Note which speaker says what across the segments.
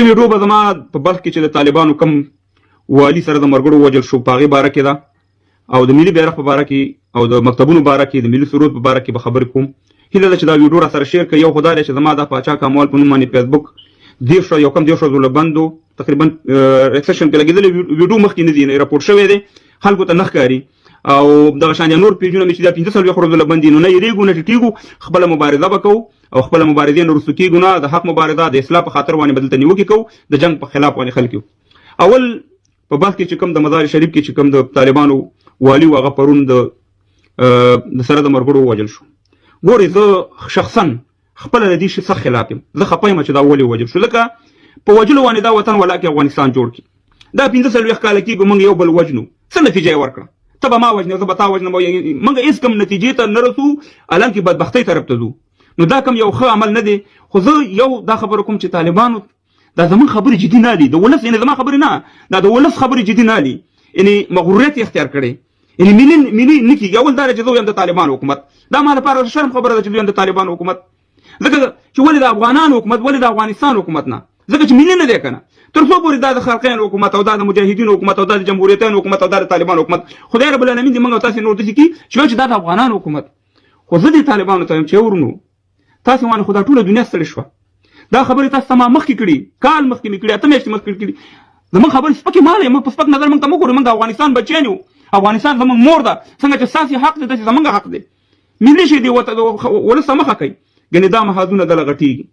Speaker 1: ویډیو به زما په بلخ کې چې د طالبانو کم والي سره د مرګړو وجل شو په هغې باره کې ده، او د ملي بیرغ په باره کې او د مکتبونو باره کې د ملي سرود په باره کې به خبرې کوم. هیله ده چې دا ویډیو را سره شیر کړئ. یو خو دا دی چې زما دا پاچا کاموال په نوم باندې فیسبوک 10 ورځو له بند و، تقریبا ریسیشن کې لګېدلی ویډیو مخکې نه دی راپورټ شوی دی، خلکو ته نه ښکاري. او دغه شان نور پیجونه مې چې دا 15 ورځو له بند دي، نو نه یېرېږو نه ټیټېږو، خپله مبارزه به کوو او خپله مبارزې نه وروستو کېږو نه. د حق مبارزه د اصلاح په خاطر باندې به دلته نیوکې کوو، د جنګ په خلاف باندې خلک یو. اول په بلخ کې چې کوم د مزار شریف کې چې کوم د طالبانو والي و هغه پرون د سره د مرګړو ووجل شو. ګورې زه شخصا خپله د دې شي سخت خلاف یم. زه خفه یم چې دا ولې ووجل شو، لکه په وجلو باندې دا وطن ولاکې افغانستان جوړ کړي. دا 15 کاله کېږي موږ یو بل وجنو، څه نتیجه یې ورکړه؟ ته به ما وژنې، زه به تا وژنم، موږ هېڅ کوم نتیجې ته نه رسو، حالانکې بدبختۍ طرف ته ځو. نو دا کوم یو ښه عمل نه دی. خو زه یو دا خبره کوم چې طالبانو دا زموږ خبرې جدي نه دي، د ولس یعنې زما خبرې نه، دا د ولس خبرې جدي نه دي، یعنې مغروریت یې اختیار کړی، یعنې ملي نه کېږي. اول دا دی چې زه وایم د طالبانو حکومت، دا ما لپاره شرم خبره ده چې وایم د طالبانو حکومت، ځکه چې ولې د افغانانو حکومت، ولې د افغانستان حکومت نه؟ ځکه چې ملي نه دی که نه. تر څو پورې دا د خلقیانو حکومت او دا د مجاهدینو حکومت او دا د جمهوریتانو حکومت او دا د طالبانو حکومت، خدای رب العالمین دې موږ او تاسې نور داسې کړي چې دا د افغانانو حکومت. خو زه دې طالبانو ته وایم چې ورونو تاسې وانه خو دا ټوله دنیا ستړې شوه. دا خبرې تاسو ته ما مخکې کړي، کال مخکې مې کړي، 8 میاشتې مخکې کړي. زموږ خبرې سپکې مه لئ، موږ په سپک نظر موږ ته مه ګورئ. موږ د افغانستان بچیان یو، افغانستان زموږ مور ده. څنګه چې ستاسې حق دی داسې زموږ حق دی. ملي شی دی ولس ته مخه کوي، ګنې دا محاذونه دله غټېږي.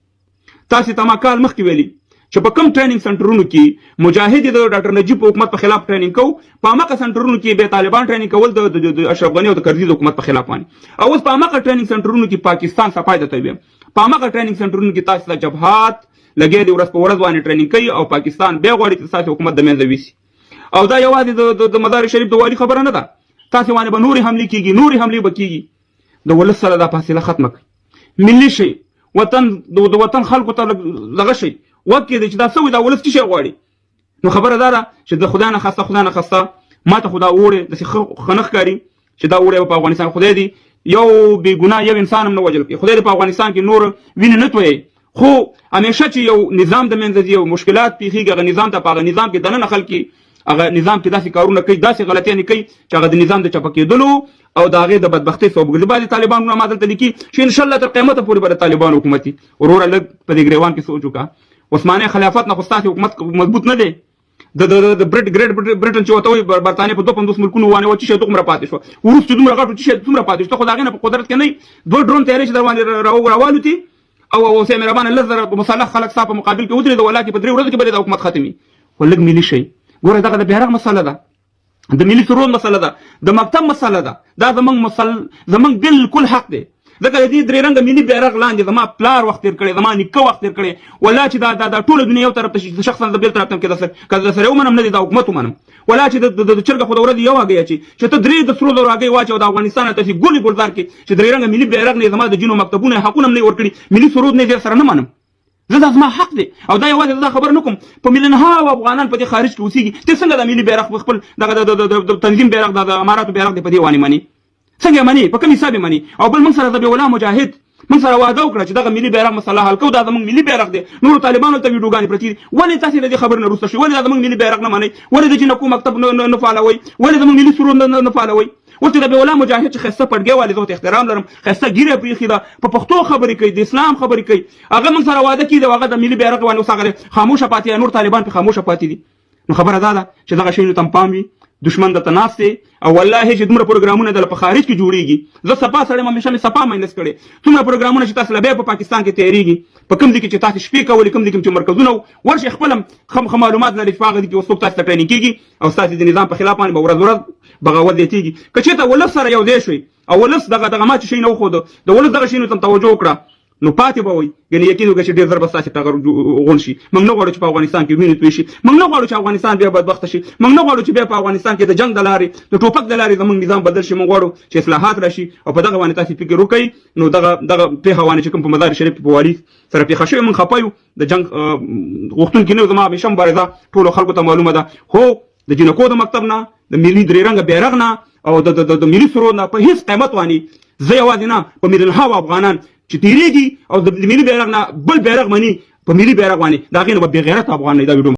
Speaker 1: تاسې ته ما کال مخکې ویلي چې په کوم ټریننګ سنټرونو کې مجاهد د ډاکټر نجیب حکومت په خلاف ټریننګ کوو، په هماغه سنټرونو کې به طالبان ټریننګ کول د اشرف غني او د کرزي حکومت په خلاف باندې. او اوس په هماغه ټریننګ سنټرونو کې پاکستان صفای درته ویم، په هماغه ټریننګ سنټرونو کې تاسو ته جبهات لګیا دي، ورځ په ورځ باندې ټریننګ کوي او پاکستان بیا غواړي چې ستاسې حکومت د منځه ویسي. او دا یوازې د مزار شریف د والي خبره نه ده، تاسې باندې به نورې حملې کېږي، نورې حملې به کېږي. د ولس سره دا فاصله ختمه کړئ، ملي شئ، د وطن خلکو ته دغه شئ، وکې دی چې دا څه وي، دا ولس څه شی غواړي. نو خبره دا ده چې د خدای نه خواسته ما ته خو دا اوړی داسې ښه نه ښکاري چې دا اوړی په افغانستان. خدای دې یو بې ګناه یو انسان هم نه وژل کړي، خدای دې په افغانستان کې نور وینې نه تویوي. خو همیشه چې یو نظام د منځه ځي او مشکلات پیښېږي، هغه نظام ته په هغه نظام کې دننه خلک هغه نظام کې داسې کارونه کوي، داسې غلطیانې کوي چې هغه د نظام د چپه کېدلو او د هغې د بدبختۍ سبب ګرځي. بعضې طالبانو ما دلته لیکي چې انشاءالله تر قیامته پورې به د طالبانو حکومت وي. وروره لږ په دې ګریوان کې سوچ وکړه، عثماني خلافت نه خو ستاسې حکومت مضبوط نه دی. د ګریټ برټن چې ورته وایي برطانیه په 250 ملکونو ونیوه، څه شی دومره پاتې شوه، وروسته دومره غټو څه شی دومره پاتې شو. ته خو د هغې نه په قدرت کې نه یې، 2 ډرون تیارې چې در باندې راوالوتي او اوسې مهربانه 10,000 مسلح خلک ستا په مقابل کې ودرېده، ولاکې په 3 ورځو کې به د حکومت ختمي. خو لږ ملي شئ. ګوره دغه د بیرغ مسله ده، د ملي سرود مسله ده، د مکتب مسله ده. دا زموږ بالکل حق دی. ځکه د دې درې رنګه ملي بیرغ لاندې زما پلار وخت تېر کړی، زما نیکه وخت تېر کړی. والله چې دا ټوله دنیا یو طرف ته شي، شخصا د بل طرف ته که د سره ومنم نه دی، د حکومت ومنم. والله چې د چرګه خو د ورځې یو هګۍ اچي، چې ته 3 د سرو زرو هګۍ واچې او د افغانستان ته چې ګولې ګلزار کړي چې درې رنګه ملي بیرغ نه زما د جینو مکتبونه حقونه هم نه ورکړي، ملي سرود نه یې سره نه منم. زه دا زما حق دی. او دا یوازې دا خبره نه کوم، په میلیونها افغانان په دې خارج کې اوسېږي، ته څنګه د ملي بیرغ خپل دغه د تنظیم بیرغ د اماراتو بیرغ دی په دې وانې مني؟ څنګه مني؟ په کوم حساب مني؟ او بل موږ سره ذبیح الله مجاهد موږ سره وعده وکړه چې دغه ملي بیرغ مسله حل کوو، دا زموږ ملي بیرغ دی. نورو طالبانو ته ویډیوګانې پرتې دي. ولې تاسې د دې خبرې نه وروسته شئ؟ ولې دا زموږ ملي بیرغ نه منئ؟ ولې د جنکو مکتب نه فعالوئ؟ ولې زموږ ملي سرود نه فعالوئ؟ اوس چې ذبیح الله مجاهد چې ښایسته پړګی والي، زه ورته احترام لرم، ښایسته ږیره پرېښې ده، په پښتو خبرې کوي، د اسلام خبرې کوي، هغه موږ سره وعده کړي، هغه د ملي بیرغ باندې اوس هغه خاموشه پاتې دی، نور طالبان پرې خاموشه پاتې دي. نو خبره دا ده چې دغه شیانو ته پام وي، دشمن درته ناست دی. او والله چې دومره پروګرامونه دله په خارج کې جوړېږي، زه سپا سړی یم، همیشه مې سپا ماینس کړی. څومره پروګرامونه چې تاسو له بیا په پاکستان کې تیارېږي، په کوم ځای کې چې تاسو شپې کولې، کوم ځای کې چې مرکزونه ورشئ، خپل هم ښه معلومات لرئ چې په هغه ځای کې اوس څوک تاسو ته ټرېننګ کېږي او ستاسې د نظام په خلاف باندې به ورځ بغاوت زیاتېږي. که چېرته ولس سره یو ځای شوئ او ولس دغه ما چې شی نه وښوده، د ولس دغه شیانو ته توجه وکړه، نو پاتې به وئ. ګنې یقین وکړه چې ډېر زر به ستاسې ټغر غونډ شي. موږ نه غواړو چې په افغانستان کې وینې توی شي، موږ نه غواړو چې افغانستان بیا بدبخته شي، موږ نه غواړو چې بیا په افغانستان کې د جنګ د لارې د ټوپک د لارې زموږ نظام بدل شي. موږ غواړو چې اصلاحات راشي او په دغه باندې تاسې فکر وکړئ. نو دغه پېښه باندې چې کوم په مزار شریف په والي سره پېښه شوې، موږ خفه یو، د جنګ غوښتونکي نه یو. زما همیشه مبارزه ټولو خلکو ته معلومه ده، خو د جینکو د مکتب نه، د ملي 3 رنګه بیرغ نه او د ملي سرود نه په هیڅ قیمت باندې زه یوازې نه، په میلیونها افغانان چې تیریږي او د ملي بیرغ نه بل بیرغ مني، په ملي بیرغ باندې دا غینه به بغیرت افغان نه دا ویډیو